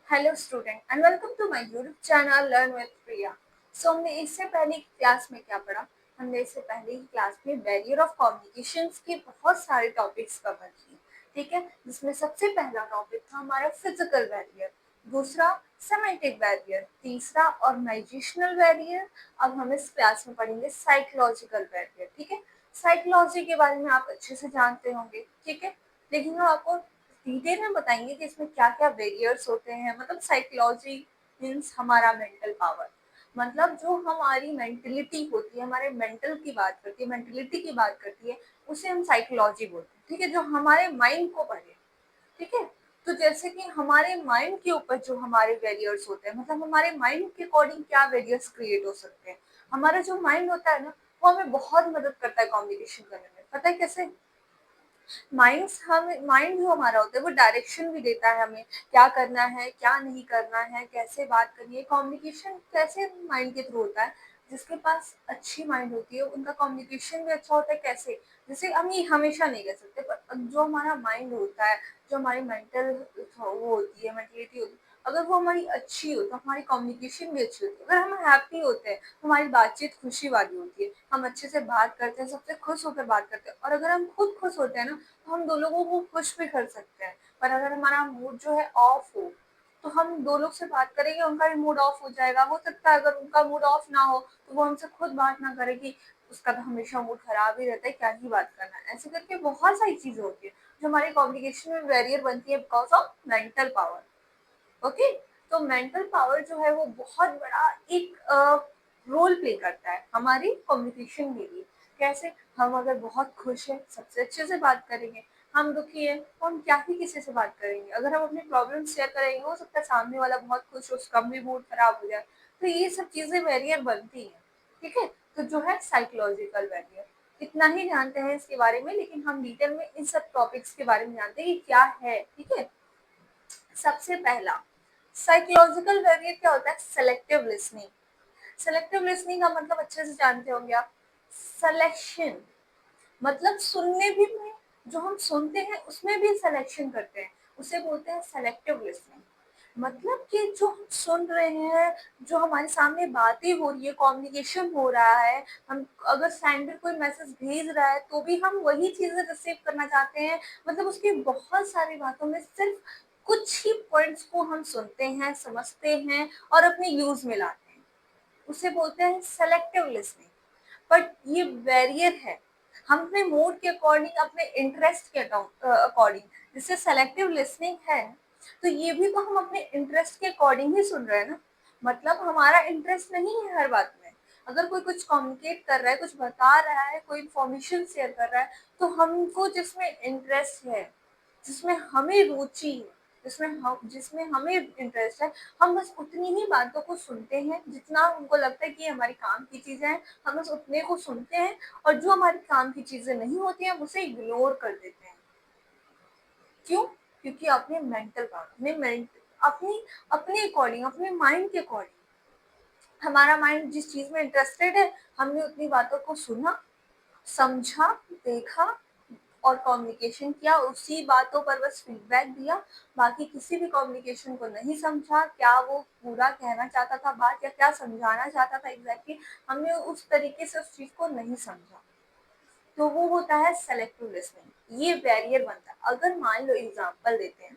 Hello student and welcome to my YouTube channel learn with Priya. So हमने इससे पहले class में क्या पढ़ा? हमने इससे पहले ही क्लास में बैरियर ऑफ कम्युनिकेशंस के बहुत सारे टॉपिक्स कवर किए, ठीक है। जिसमें सबसे पहला टॉपिक था हमारा फिजिकल बैरियर, दूसरा सेमेंटिक बैरियर, तीसरा ऑर्गेनाइजेशनल बैरियर। अब हम इस क्लास में पढ़ेंगे साइकोलॉजिकल बैरियर, ठीक है। साइकोलॉजी के बारे में आप अच्छे से जानते होंगे, ठीक है। लेकिन हम आपको डिटेल में बताएंगे कि इसमें क्या क्या बैरियर्स होते हैं। मतलब साइकोलॉजी मीन्स हमारा मेंटल पावर, मतलब जो हमारी मेंटलिटी होती है, हमारे मेंटल की बात करती है, मेंटलिटी की बात करती है, उसे हम साइकोलॉजी बोलते हैं, ठीक है। जो हमारे माइंड को पढ़े, ठीक है। तो जैसे कि हमारे माइंड के ऊपर जो हमारे बैरियर्स होते हैं, मतलब हमारे माइंड के अकॉर्डिंग क्या बैरियर्स क्रिएट हो सकते हैं। हमारा जो माइंड होता है ना, वो हमें बहुत मदद करता है कम्युनिकेशन करने में। पता है कैसे? माइंड जो हमारा होता है वो डायरेक्शन भी देता है हमें, क्या करना है क्या नहीं करना है, कैसे बात करनी है। कम्युनिकेशन कैसे माइंड के थ्रू होता है? जिसके पास अच्छी माइंड होती है उनका कम्युनिकेशन भी अच्छा होता है। कैसे? जैसे हम ये हमेशा नहीं कह सकते, पर जो हमारा माइंड होता है, जो हमारी मेंटल वो होती है, मेंटलिटी होती है, अगर वो हमारी अच्छी हो तो हमारी कम्युनिकेशन भी अच्छी होती है। अगर हम हैप्पी होते हैं तो हमारी बातचीत खुशी वाली होती है, हम अच्छे से बात करते हैं, सबसे खुश होकर बात करते हैं। और अगर हम खुद खुश होते हैं ना, तो हम दो लोगों को खुश भी कर सकते हैं। पर अगर हमारा मूड जो है ऑफ हो, तो हम दो लोग से बात करेंगे, उनका भी मूड ऑफ हो जाएगा। हो सकता है अगर उनका मूड ऑफ ना हो तो वो हमसे खुद बात ना करे कि उसका तो हमेशा मूड खराब ही रहता है, क्या ही बात करना है। ऐसे करके बहुत सारी चीजें होती है जो हमारी कम्युनिकेशन में बैरियर बनती है because of mental power. Okay. तो मेंटल पावर जो है वो बहुत बड़ा एक रोल प्ले करता है हमारी कम्युनिकेशन के लिए। कैसे? हम अगर बहुत खुश हैं सबसे अच्छे से बात करेंगे, हम दुखी हैं तो हम क्या ही किसी से बात करेंगे। अगर हम अपने प्रॉब्लम शेयर करेंगे, हो सकता है सामने वाला बहुत खुश हो, उसका भी मूड खराब हो जाए। तो ये सब चीजें बैरियर बनती हैं, ठीक है। तो जो है साइकोलॉजिकल बैरियर, इतना ही जानते हैं इसके बारे में, लेकिन हम डिटेल में इन सब टॉपिक्स के बारे में जानते हैं कि क्या है, ठीक है। सबसे पहला साइकोलॉजिकल बैरियर क्या होता है? Selective listening. सेलेक्टिव लिसनिंग का मतलब अच्छे से जानते होंगे आप। सिलेक्शन मतलब सुनने भी में, जो हम सुनते हैं उसमें भी सिलेक्शन करते हैं, उसे बोलते हैं सेलेक्टिव लिसनिंग। मतलब कि जो हम सुन रहे हैं, जो हमारे सामने बातें हो रही है, कम्युनिकेशन हो रहा है, हम अगर सेंडर कोई मैसेज भेज रहा है तो भी हम वही चीजें रिसीव करना चाहते हैं। मतलब उसकी बहुत सारी बातों में सिर्फ कुछ ही पॉइंट्स को हम सुनते हैं, समझते हैं और अपने यूज में लाते हैं, उसे बोलते हैं सेलेक्टिव लिसनिंग। बट ये बैरियर है। हम अपने मूड के अकॉर्डिंग, अपने इंटरेस्ट के अकॉर्डिंग, जिससे सेलेक्टिव लिसनिंग है, तो ये भी तो हम अपने इंटरेस्ट के अकॉर्डिंग ही सुन रहे हैं ना। मतलब हमारा इंटरेस्ट नहीं है हर बात में। अगर कोई कुछ कम्युनिकेट कर रहा है, कुछ बता रहा है, कोई इन्फॉर्मेशन शेयर कर रहा है, तो हमको जिसमें इंटरेस्ट है, जिसमें हमें रुचि है, जिसमें हमें इंटरेस्ट है, हम बस उतनी ही बातों को सुनते हैं जितना हमको लगता है कि हमारी काम की चीजें हैं। हम बस उतने को सुनते हैं, और जो हमारी काम की चीजें नहीं होती हैं उसे इग्नोर कर देते हैं। क्यों? क्योंकि अपने मेंटल पावर, अपनी अपने अकॉर्डिंग, अपने माइंड के अकॉर्डिंग, हमारा माइंड जिस चीज में इंटरेस्टेड है, हमने उतनी बातों को सुना, समझा, देखा और कम्युनिकेशन किया, उसी बातों पर बस फीडबैक दिया। बाकी किसी भी कम्युनिकेशन को नहीं समझा, क्या वो पूरा कहना चाहता था बात, या क्या समझाना चाहता था एग्जैक्टली, हमने उस तरीके से उस चीज को नहीं समझा। तो वो होता है सेलेक्टिव लिसनिंग, ये बैरियर बनता है। अगर मान लो एग्जांपल देते हैं,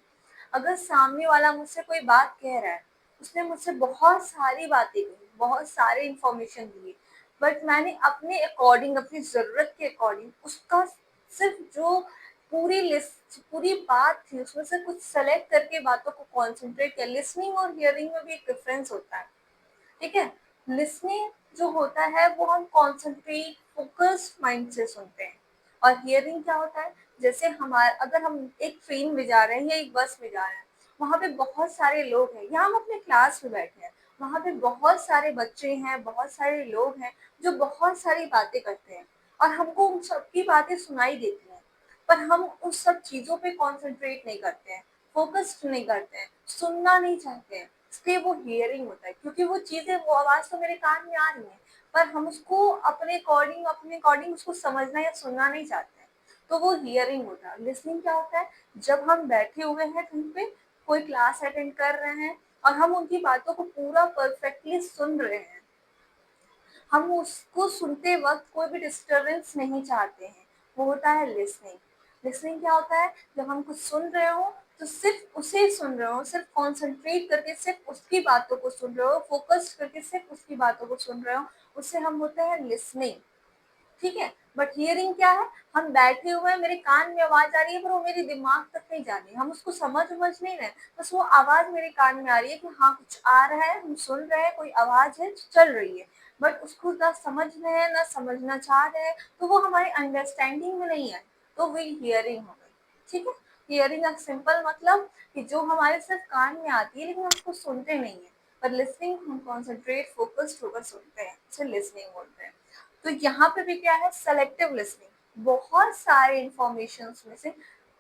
अगर सामने वाला मुझसे कोई बात कह रहा है, उसने मुझसे बहुत सारी बातें कही, बहुत सारे इंफॉर्मेशन दिए, बट मैंने अपने अकॉर्डिंग, अपनी जरूरत के अकॉर्डिंग उसका सिर्फ जो पूरी लिस्ट, पूरी बात थी उसमें से कुछ सेलेक्ट करके बातों को कॉन्सेंट्रेट किया। लिसनिंग और हियरिंग में भी एक डिफरेंस होता है, ठीक है। लिसनिंग जो होता है वो हम कॉन्सेंट्रेट, फोकस्ड माइंड से सुनते हैं। और हियरिंग क्या होता है? जैसे हमारे, अगर हम एक ट्रेन में जा रहे हैं या एक बस में जा रहे हैं, वहां पे बहुत सारे लोग हैं, या हम अपने क्लास में बैठे हैं, वहां पे बहुत सारे बच्चे हैं, बहुत सारे लोग हैं जो बहुत सारी बातें करते हैं, और हमको उन सबकी बातें सुनाई देती हैं, पर हम उस सब चीजों पे कॉन्सेंट्रेट नहीं करते हैं, फोकस्ड नहीं करते हैं, सुनना नहीं चाहते हैं। इसलिए वो हियरिंग होता है, क्योंकि वो चीजें, वो आवाज तो मेरे कान में आ रही है, पर हम उसको अपने अकॉर्डिंग उसको समझना या सुनना नहीं चाहते हैं, तो वो हियरिंग होता है। लिसनिंग क्या होता है? जब हम बैठे हुए हैं कहीं पे, कोई क्लास अटेंड कर रहे हैं और हम उनकी बातों को पूरा परफेक्टली सुन रहे हैं, हम उसको सुनते वक्त कोई भी डिस्टरबेंस नहीं चाहते हैं, वो होता है लिसनिंग। लिसनिंग क्या होता है, जब हम कुछ सुन रहे हो तो सिर्फ उसे सुन रहे हो, सिर्फ कॉन्सेंट्रेट करके सिर्फ उसकी बातों को सुन रहे हो, फोकस करके सिर्फ उसकी बातों को सुन रहे हो, उससे हम होते हैं लिसनिंग। ठीक है, बट हियरिंग क्या है, हम बैठे हुए हैं, मेरे कान में आवाज आ रही है पर वो मेरे दिमाग तक नहीं जा रही, हम उसको समझ नहीं रहे, बस वो आवाज मेरे कान में आ रही है कि हाँ कुछ आ रहा है, हम सुन रहे हैं, कोई आवाज है चल रही है, बट उसको ना समझ रहे हैं ना समझना चाह रहे हैं, तो वो हमारी अंडरस्टैंडिंग में नहीं है, तो वो हियरिंग हो गई। ठीक है, हियरिंग का सिंपल मतलब कि जो हमारे सिर्फ कान में आती है लेकिन हम उसको सुनते नहीं है, पर लिसनिंग हम कॉन्सेंट्रेट फोकस्ड होकर सुनते हैं, इसे लिसनिंग बोलते हैं। तो यहाँ पे भी क्या है, सेलेक्टिव लिसनिंग, बहुत सारे इंफॉर्मेशन में से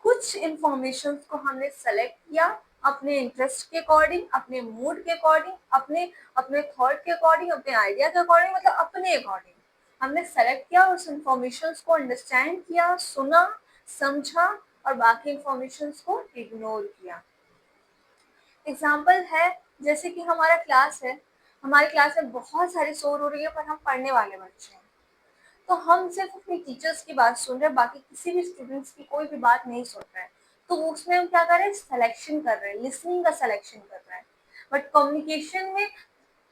कुछ इंफॉर्मेशन को हमने सेलेक्ट किया, अपने इंटरेस्ट के अकॉर्डिंग, अपने मूड के अकॉर्डिंग, अपने अपने थॉट के अकॉर्डिंग, अपने आइडिया के अकॉर्डिंग, मतलब अपने अकॉर्डिंग हमने सेलेक्ट किया, उस इंफॉर्मेशन को अंडरस्टैंड किया, सुना, समझा और बाकी इंफॉर्मेशन को इग्नोर किया। एग्जाम्पल है, जैसे कि हमारा क्लास है, हमारे क्लास में बहुत सारे शोर हो रही है पर हम पढ़ने वाले बच्चे हैं, तो हम सिर्फ अपने टीचर्स की बात सुन रहे हैं, बाकी किसी भी स्टूडेंट्स की कोई भी बात नहीं सुन रहे हैं, तो उसमें हम क्या कर रहे हैं, सिलेक्शन कर रहे हैं, लिसनिंग का सिलेक्शन कर रहे हैं। बट कम्युनिकेशन में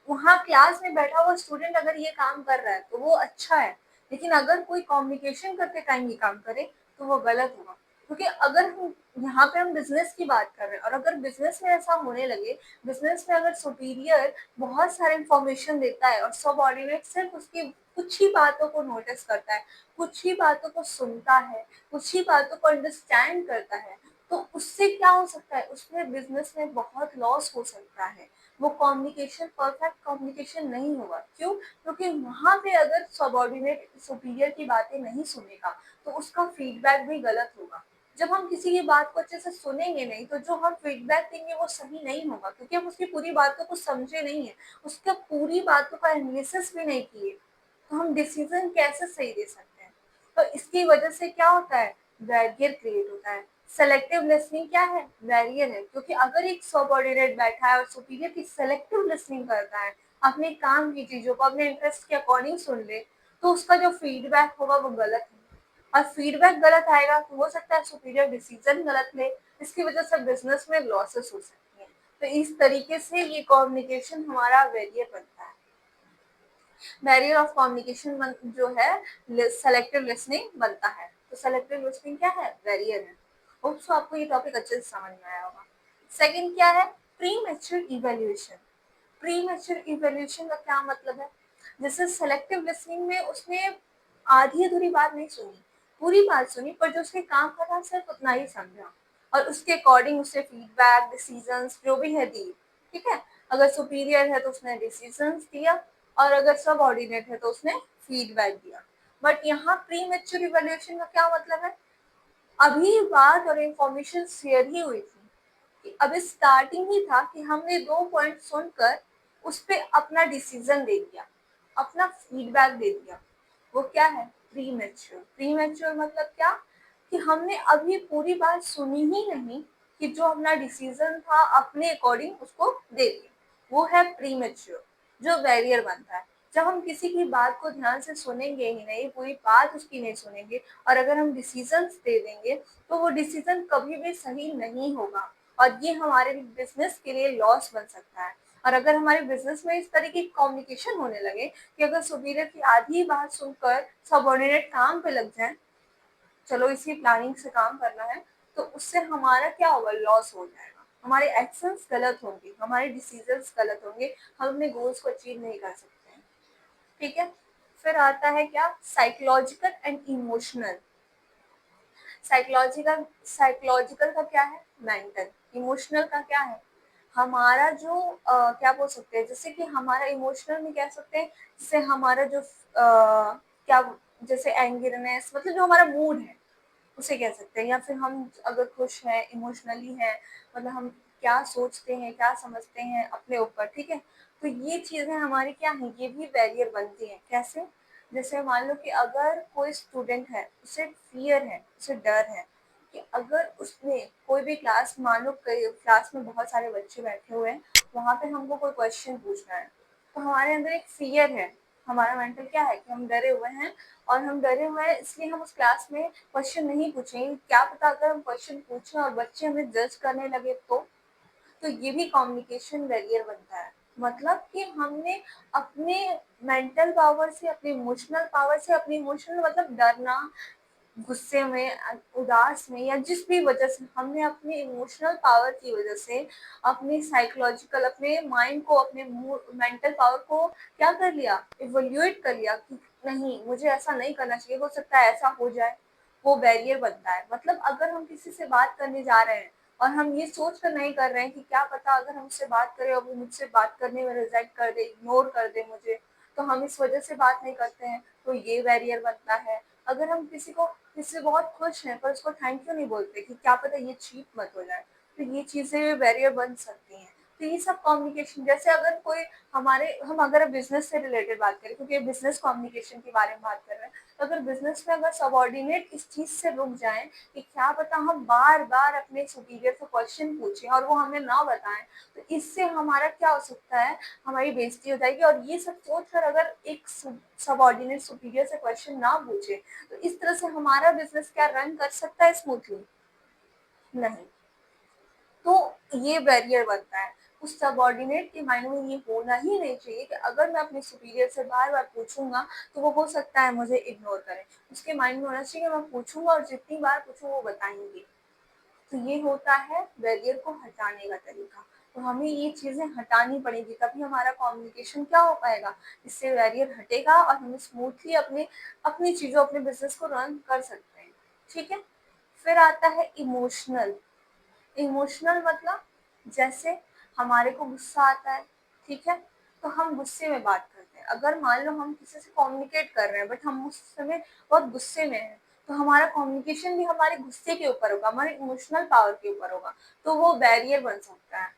वहाँ क्लास में बैठा हुआ स्टूडेंट अगर ये काम कर रहा है तो वो अच्छा है, लेकिन अगर कोई कम्युनिकेशन करते टाइम ये काम करे तो वो गलत होगा, क्योंकि अगर हम यहाँ पे हम बिजनेस की बात कर रहे हैं और अगर बिजनेस में ऐसा होने लगे, बिजनेस में अगर सुपीरियर बहुत सारे इंफॉर्मेशन देता है और सबऑर्डिनेट सिर्फ उसकी कुछ ही बातों को नोटिस करता है, कुछ ही बातों को सुनता है, कुछ ही बातों को अंडरस्टैंड करता है, तो उससे क्या हो सकता है, उसमें बिजनेस में बहुत लॉस हो सकता है, वो कम्युनिकेशन परफेक्ट कम्युनिकेशन नहीं होगा। क्यों? क्योंकि वहां पे अगर सबऑर्डिनेट सुपीरियर की बातें नहीं सुनेगा तो उसका फीडबैक भी गलत होगा। जब हम किसी की बात को अच्छे से सुनेंगे नहीं तो जो हम फीडबैक देंगे वो सही नहीं होगा, क्योंकि हम उसकी पूरी बातों को समझे नहीं है, उसका पूरी बातों का एनालिसिस भी नहीं किए, तो हम डिसीजन कैसे सही दे सकते हैं। तो इसकी वजह से क्या होता है, बैरियर क्रिएट होता है। सेलेक्टिव लिसनिंग क्या है, बैरियर है, क्योंकि अगर एक सबऑर्डिनेट बैठा है और सुपीरियर की सेलेक्टिव लिसनिंग करता है, अपने काम की चीजों को अपने इंटरेस्ट के अकॉर्डिंग सुन ले, तो उसका जो फीडबैक होगा वो गलत है, और फीडबैक गलत आएगा तो हो सकता है सुपीरियर डिसीजन गलत ले, इसकी वजह से बिजनेस में लॉसेस हो सकती है। तो इस तरीके से ये कम्युनिकेशन हमारा बैरियर बनता है। बैरियर ऑफ कम्युनिकेशन जो है सेलेक्टिव लिसनिंग बनता है। तो सेलेक्टिव लिसनिंग क्या है, बैरियर है। होप्स आपको ये टॉपिक अच्छे से समझ में आया होगा। सेकंड क्या है, pre mature evaluation. Pre mature evaluation का क्या मतलब है, जैसे सेलेक्टिव लिसनिंग में उसने आधी अधूरी बात नहीं सुनी, पूरी बात सुनी, पर जो उसके काम का था सिर्फ उतना ही समझा और उसके अकॉर्डिंग उसे फीडबैक डिसीजंस जो भी है दी। ठीक है, अगर सुपीरियर है तो उसने डिसीजंस दिया और अगर सब ऑर्डिनेट है तो उसने फीडबैक दिया। बट यहाँ प्री मैच्योर इवैल्यूएशन का क्या मतलब है, अभी बात और इंफॉर्मेशन शेयर ही हुई थी, कि अभी स्टार्टिंग ही था कि हमने 2 पॉइंट सुनकर उस पे अपना डिसीजन दे दिया, अपना फीडबैक दे दिया, वो क्या है, प्री मैच्योर। प्री मैच्योर मतलब क्या, कि हमने अभी पूरी बात सुनी ही नहीं, कि जो अपना डिसीजन था अपने अकॉर्डिंग उसको दे दिया, वो है प्री मैच्योर, जो बैरियर बनता है। जब हम किसी की बात को ध्यान से सुनेंगे ही नहीं, पूरी बात उसकी नहीं सुनेंगे और अगर हम डिसीजंस दे देंगे तो वो डिसीजन कभी भी सही नहीं होगा और ये हमारे बिजनेस के लिए लॉस बन सकता है। और अगर हमारे बिजनेस में इस तरह की कम्युनिकेशन होने लगे कि अगर सुपीरियर की आधी बात सुनकर सबऑर्डिनेट काम पे लग जाए, चलो इसकी प्लानिंग से काम करना है, तो उससे हमारा क्या होगा, लॉस हो जाएगा, हमारे एक्शंस गलत होंगे, हमारे डिसीजंस गलत होंगे, हम अपने गोल्स को अचीव नहीं कर सकते हैं। ठीक है, फिर आता है क्या, psychological and emotional. Psychological psychological का क्या है, मेंटल। इमोशनल का क्या है, हमारा जो क्या बोल सकते हैं, जैसे कि हमारा इमोशनल में कह सकते हैं, जैसे हमारा जो क्या, जैसे एंगरनेस, मतलब जो हमारा मूड है उसे कह सकते हैं, या फिर हम अगर खुश हैं, इमोशनली हैं, मतलब हम क्या सोचते हैं, क्या समझते हैं अपने ऊपर। ठीक है, तो ये चीजें हमारी क्या है, ये भी बैरियर बनती हैं। कैसे, जैसे मान लो कि अगर कोई स्टूडेंट है, उसे फियर है, उसे डर है कि अगर उसने कोई भी क्लास, मान लो क्लास में बहुत सारे बच्चे बैठे हुए हैं, वहाँ पे हमको कोई क्वेश्चन पूछना है, तो हमारे अंदर एक फियर है, हमारा मेंटल क्या है कि हम डरे हुए हैं, और हम डरे हुए हैं इसलिए हम उस क्लास में क्वेश्चन नहीं पूछेंगे। क्या पता अगर हम क्वेश्चन पूछें और बच्चे हमें जज करने लगे तो ये भी कम्युनिकेशन बैरियर बनता है। मतलब कि हमने अपने मेंटल पावर से, अपने इमोशनल पावर से, अपनी इमोशनल मतलब डरना, गुस्से में, उदास में, या जिस भी वजह से हमने अपनी इमोशनल पावर की वजह से अपनी साइकोलॉजिकल, अपने माइंड को, अपने मेंटल पावर को क्या कर लिया, इवोल्यूट कर लिया कि नहीं मुझे ऐसा नहीं करना चाहिए, हो सकता है ऐसा हो जाए, वो बैरियर बनता है। मतलब अगर हम किसी से बात करने जा रहे हैं और हम ये सोच कर नहीं कर रहे हैं कि क्या पता अगर हम उससे बात करें और वो मुझसे बात करने में रिजेक्ट कर दे, इग्नोर कर दे मुझे, तो हम इस वजह से बात नहीं करते हैं, तो ये बैरियर बनता है। अगर हम किसी से बहुत खुश हैं पर उसको थैंक यू नहीं बोलते कि क्या पता ये चीट मत हो जाए, तो ये चीजें बैरियर बन सकती हैं। तो ये सब कम्युनिकेशन, जैसे अगर कोई हम अगर बिजनेस से रिलेटेड बात करें, क्योंकि बिजनेस कम्युनिकेशन के बारे में बात कर रहे हैं, तो अगर बिजनेस में अगर सबऑर्डिनेट इस चीज से रुक जाएं कि क्या पता हम बार बार अपने सुपीरियर से क्वेश्चन पूछें और वो हमें ना बताएं, तो इससे हमारा क्या हो सकता है, हमारी बेइज्जती हो जाएगी। और ये सब सोच कर अगर एक सबऑर्डिनेट सुपीरियर से क्वेश्चन ना पूछे, तो इस तरह से हमारा बिजनेस क्या रन कर सकता है स्मूथली? नहीं। तो ये बैरियर बनता है। उस सबऑर्डिनेट के माइंड में ये होना ही नहीं चाहिए कि अगर मैं अपने सुपीरियर से बार बार पूछूंगा तो वो हो सकता है मुझे इग्नोर करें। उसके माइंड में होना चाहिए मैं पूछूंगा और जितनी बार पूछूं वो बताएंगे। तो ये होता है बैरियर को हटाने का तरीका। तो हमें ये चीजें हटानी पड़ेगी, तभी हमारा कम्युनिकेशन क्या हो पाएगा, इससे बैरियर हटेगा और हम स्मूथली अपने अपनी चीजों, अपने बिजनेस को रन कर सकते हैं। ठीक है। फिर आता है इमोशनल। इमोशनल मतलब जैसे हमारे को गुस्सा आता है, ठीक है, तो हम गुस्से में बात करते हैं। अगर मान लो हम किसी से कम्युनिकेट कर रहे हैं बट हम उस समय बहुत गुस्से में हैं, तो हमारा कम्युनिकेशन भी हमारे गुस्से के ऊपर होगा, हमारे इमोशनल पावर के ऊपर होगा, तो वो बैरियर बन सकता है।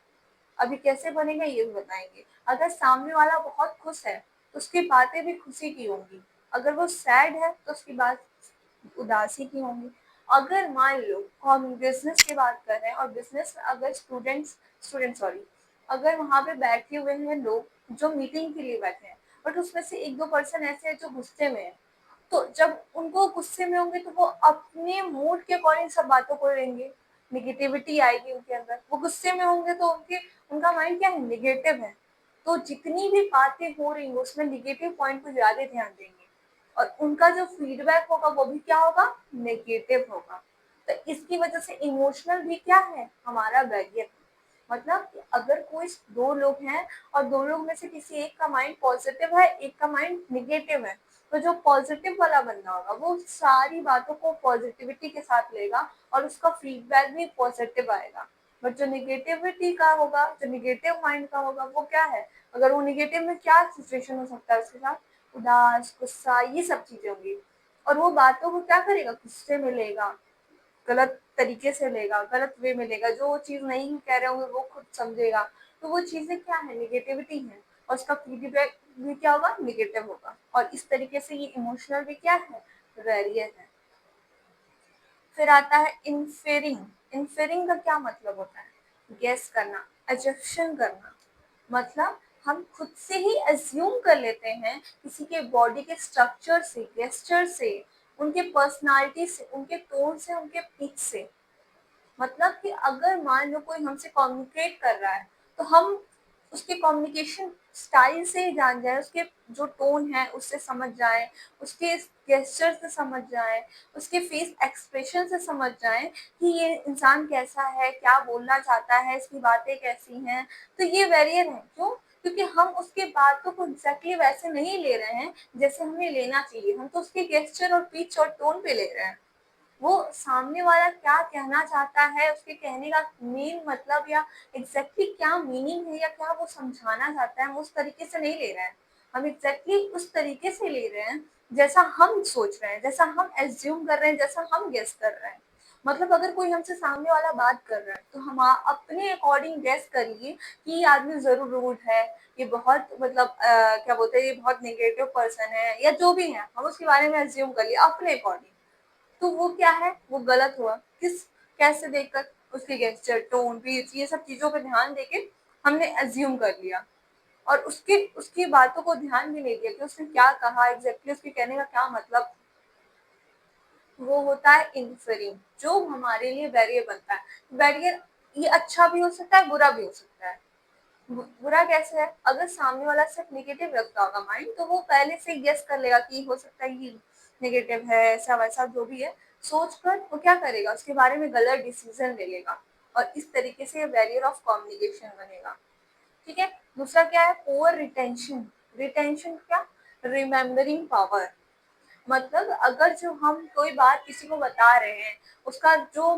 अभी कैसे बनेगा ये भी बताएंगे। अगर सामने वाला बहुत खुश है तो उसकी बातें भी खुशी की होंगी, अगर वो सैड है तो उसकी बात उदासी की होंगी। अगर मान लो हम बिजनेस की बात कर रहे हैं और बिजनेस में अगर स्टूडेंट सॉरी, अगर वहां पे बैठे हुए हैं लोग जो मीटिंग के लिए बैठे हैं, बट उसमें से एक दो पर्सन ऐसे हैं जो गुस्से में है, तो जब उनको गुस्से में होंगे तो वो अपने मूड के अकॉर्डिंग सब बातों को लेंगे, निगेटिविटी आएगी उनके अंदर। वो गुस्से में होंगे तो उनका माइंड क्या है, निगेटिव है, तो जितनी भी बातें हो रही हैं उसमें निगेटिव पॉइंट को ज्यादा ध्यान देंगे, और उनका जो फीडबैक होगा वो भी क्या होगा, नेगेटिव होगा। तो इसकी वजह से इमोशनल भी क्या है, हमारा बैरियर है। मतलब कि अगर कोई दो लोग हैं और दो लोग में से किसी एक का माइंड पॉजिटिव है, एक का माइंड निगेटिव है, तो जो पॉजिटिव वाला बंदा होगा वो सारी बातों को पॉजिटिविटी के साथ लेगा और उसका फीडबैक भी पॉजिटिव आएगा। बट जो निगेटिविटी का होगा, जो निगेटिव माइंड का होगा, वो क्या है, अगर वो निगेटिव में क्या सिचुएशन हो सकता है उसके साथ, उदास, गुस्सा, ये सब चीजें होंगी। और वो बातों को क्या करेगा, गुस्से में लेगा, गलत तरीके से लेगा, गलत वे में लेगा, जो चीज नहीं कह रहे होंगे वो खुद समझेगा। तो वो चीजें क्या है, निगेटिविटी है, और उसका फीडबैक भी क्या होगा, निगेटिव होगा। और इस तरीके से ये इमोशनल भी क्या है, बैरियर है। फिर आता है इन्फेरिंग। इन्फेरिंग का क्या मतलब होता है, गेस करना, एजप्शन करना। मतलब हम खुद से ही एज्यूम कर लेते हैं किसी के बॉडी के स्ट्रक्चर से, गेस्चर से, उनके पर्सनालिटी से, उनके टोन से, उनके पिच से। मतलब कि अगर मान लो कोई हमसे कम्युनिकेट कर रहा है तो हम उसके कम्युनिकेशन स्टाइल से ही जान जाए, उसके जो टोन है उससे समझ जाए, उसके गेस्चर से समझ जाए, उसके फेस एक्सप्रेशन से समझ जाए कि ये इंसान कैसा है, क्या बोलना चाहता है, इसकी बातें कैसी हैं। तो ये वेरियर है, क्यों, क्योंकि हम उसके बातों को एग्जैक्टली वैसे नहीं ले रहे हैं जैसे हमें लेना चाहिए, हम तो उसके गेस्चर और पिच और टोन पे ले रहे हैं। वो सामने वाला क्या कहना चाहता है, उसके कहने का मेन मतलब या एग्जैक्टली क्या मीनिंग है या क्या वो समझाना चाहता है, हम उस तरीके से नहीं ले रहे हैं। हम एग्जैक्टली उस तरीके से ले रहे हैं जैसा हम सोच रहे हैं, जैसा हम एज्यूम कर रहे हैं, जैसा हम गेस कर रहे हैं। मतलब अगर कोई हमसे सामने वाला बात कर रहा है तो हम अपने अकॉर्डिंग गेस करिए कि ये आदमी जरूर रूड है, ये बहुत मतलब क्या बोलते हैं, ये बहुत नेगेटिव पर्सन है, या जो भी है हम उसके बारे में एज्यूम करिए अपने अकॉर्डिंग। तो वो क्या है, वो गलत हुआ। कैसे देखकर, उसके गेस्चर, टोन, पिच, ये सब चीजों पे ध्यान देके हमने एज्यूम कर लिया और उसकी उसकी बातों को ध्यान भी नहीं दिया कि उसने क्या कहा एग्जैक्टली, उसके कहने का क्या मतलब। वो होता है इन्फेरिंग, जो हमारे लिए बैरियर बनता है। बैरियर ये अच्छा भी हो सकता है, बुरा भी हो सकता है। बुरा कैसे है, अगर सामने वाला सिर्फ नेगेटिव रखता होगा माइंड, तो वो पहले से गेस कर लेगा कि हो सकता है ये नेगेटिव है, ऐसा वैसा जो भी है, सोचकर वो क्या करेगा, उसके बारे में गलत डिसीजन ले लेगा और इस तरीके से बैरियर ऑफ कम्युनिकेशन बनेगा। ठीक है। दूसरा क्या है, पुअर रिटेंशन। रिटेंशन क्या, रिमेम्बरिंग पावर। मतलब अगर जो हम कोई बात किसी को बता रहे हैं, उसका जो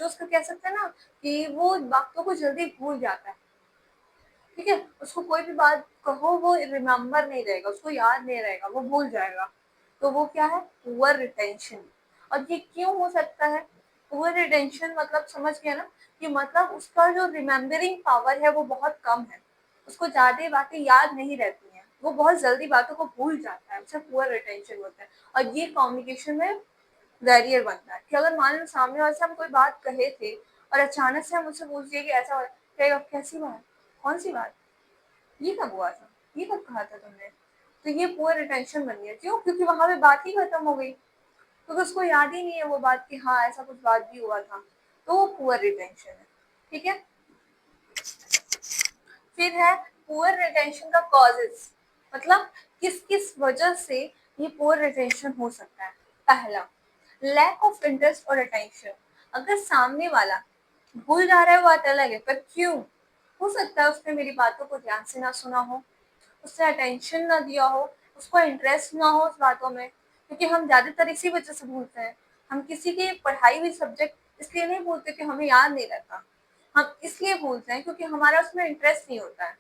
उसका कह सकते हैं ना कि वो बातों को जल्दी भूल जाता है। ठीक है, उसको कोई भी बात कहो वो रिमेम्बर नहीं रहेगा, उसको याद नहीं रहेगा, वो भूल जाएगा। तो वो क्या है, पुअर रिटेंशन। और ये क्यों हो सकता है, पुअर रिटेंशन मतलब समझ गया ना, कि मतलब उसका जो रिमेम्बरिंग पावर है वो बहुत कम है, उसको ज्यादा बातें याद नहीं रहती हैं, वो बहुत जल्दी बातों को भूल जाता है, उसे पुअर रिटेंशन होता है। और ये कम्युनिकेशन में बैरियर बनता है कि अगर मान लो सामने वाले से हम कोई बात कहे थे और अचानक से हम उससे पूछ दिए कि ऐसा कहेगा, कैसी बात, कौन सी बात, ये कब हुआ था, ये कब कहा था तुमने। तो ये पुअर रिटेंशन बन गया, क्यों, क्योंकि वहां पे बात ही खत्म हो गई, क्योंकि उसको याद ही नहीं है वो बात कि हाँ ऐसा कुछ बात भी हुआ था। तो वो पुअर रिटेंशन है। ठीक है। फिर है पुअर रिटेंशन का कॉजेस, मतलब किस किस वजह से ये पुअर रिटेंशन हो सकता है। पहला, लैक ऑफ इंटरेस्ट और अटेंशन। अगर सामने वाला भूल जा रहा है वो बात अलग है, पर क्यों, हो सकता है उसने मेरी बातों को ध्यान से ना सुना हो, उसने अटेंशन ना दिया हो, उसको इंटरेस्ट ना हो उस बातों में। क्योंकि हम ज्यादातर इसी वजह से भूलते हैं, हम किसी की पढ़ाई हुई सब्जेक्ट इसलिए नहीं भूलते कि हमें याद नहीं रहता, हम इसलिए भूलते हैं क्योंकि हमारा उसमें इंटरेस्ट नहीं होता है।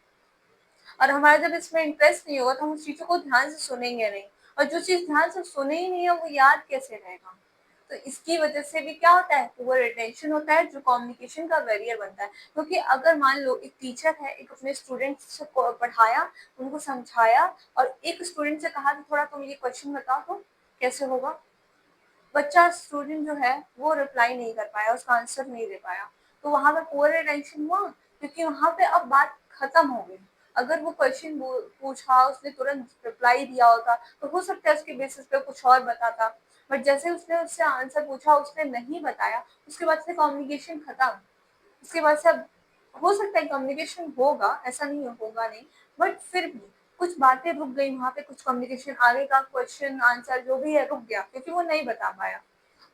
और हमारा जब इसमें इंटरेस्ट नहीं होगा तो हम उस चीजों को ध्यान से सुनेंगे नहीं, और जो चीज ध्यान से सुने ही नहीं है वो याद कैसे रहेगा। तो इसकी वजह से भी क्या होता है, पुअर अटेंशन होता है, जो कम्युनिकेशन का बैरियर बनता है। क्योंकि अगर मान लो एक टीचर है, एक अपने स्टूडेंट्स को पढ़ाया, उनको समझाया, और एक स्टूडेंट से कहा कि थोड़ा तुम ये क्वेश्चन बताओ तो कैसे होगा, बच्चा स्टूडेंट जो है वो रिप्लाई नहीं कर पाया, उसका आंसर नहीं दे पाया, तो वहां पे पुअर अटेंशन हुआ, क्योंकि वहां पे अब बात खत्म हो गई। अगर वो क्वेश्चन पूछा, उसने तुरंत रिप्लाई दिया होता तो हो सकता है उसके बेसिस पे कुछ और बताता, बट जैसे उसने उससे आंसर पूछा, उसने नहीं बताया, उसके बाद से कम्युनिकेशन खत्म। उसके बाद से अब हो सकता है कम्युनिकेशन होगा, ऐसा नहीं होगा नहीं, बट फिर भी कुछ बातें रुक गई वहां पे, कुछ कम्युनिकेशन आगे का क्वेश्चन आंसर जो भी है रुक गया, क्योंकि वो नहीं बता पाया।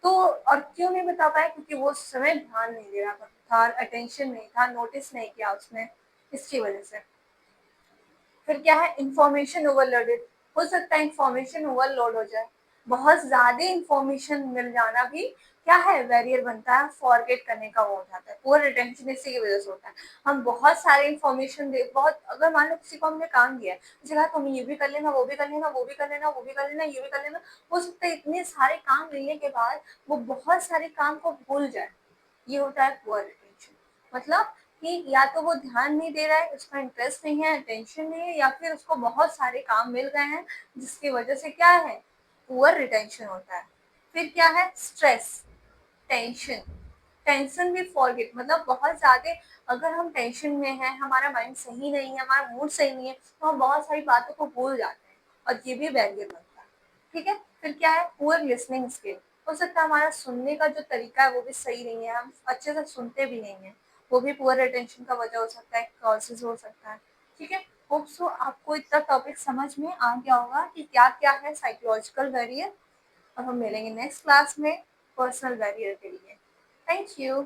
तो और क्यों नहीं बता पाया, क्योंकि वो उस समय ध्यान नहीं दे रहा था, अटेंशन नहीं था, नोटिस नहीं किया उसने, इसकी वजह से। फिर क्या है, इंफॉर्मेशन ओवरलोडेड। हो सकता है इंफॉर्मेशन ओवरलोड हो जाए, बहुत ज्यादा इंफॉर्मेशन मिल जाना भी क्या है, बैरियर बनता है, फॉरगेट करने का वो हो जाता है, पुअर रिटेंशन इसी की वजह से होता है। हम बहुत सारे इंफॉर्मेशन दे, बहुत, अगर मान लो किसी को हमने काम दिया है, उसे कहा तुम ये भी कर लेना, वो भी कर लेना, वो भी कर लेना, वो भी कर लेना, ये भी कर लेना, हो सकता है इतने सारे काम मिलने के बाद वो बहुत सारे काम को भूल जाए। ये होता है पुअर रिटेंशन। मतलब कि या तो वो ध्यान नहीं दे रहा है, उसका इंटरेस्ट नहीं है, अटेंशन नहीं है, या फिर उसको बहुत सारे काम मिल गए हैं, जिसकी वजह से क्या है, पुअर रिटेंशन होता है। फिर क्या है, स्ट्रेस, टेंशन। टेंशन भी फॉरगेट, मतलब बहुत ज्यादा अगर हम टेंशन में हैं, हमारा माइंड सही नहीं है, हमारा मूड सही नहीं है, तो हम बहुत सारी बातों को भूल जाते हैं, और ये भी बैरियर बनता है। ठीक है। फिर क्या है, पुअर लिसनिंग स्किल। हो सकता है हमारा सुनने का जो तरीका है वो भी सही नहीं है, हम अच्छे से सुनते भी नहीं है, वो भी पुअर अटेंशन का वजह हो सकता है, कॉजेज हो सकता है। ठीक है। होप सो आपको इतना टॉपिक समझ में आ गया होगा कि क्या क्या है साइकोलॉजिकल बैरियर। और हम मिलेंगे नेक्स्ट क्लास में पर्सनल बैरियर के लिए। Thank you.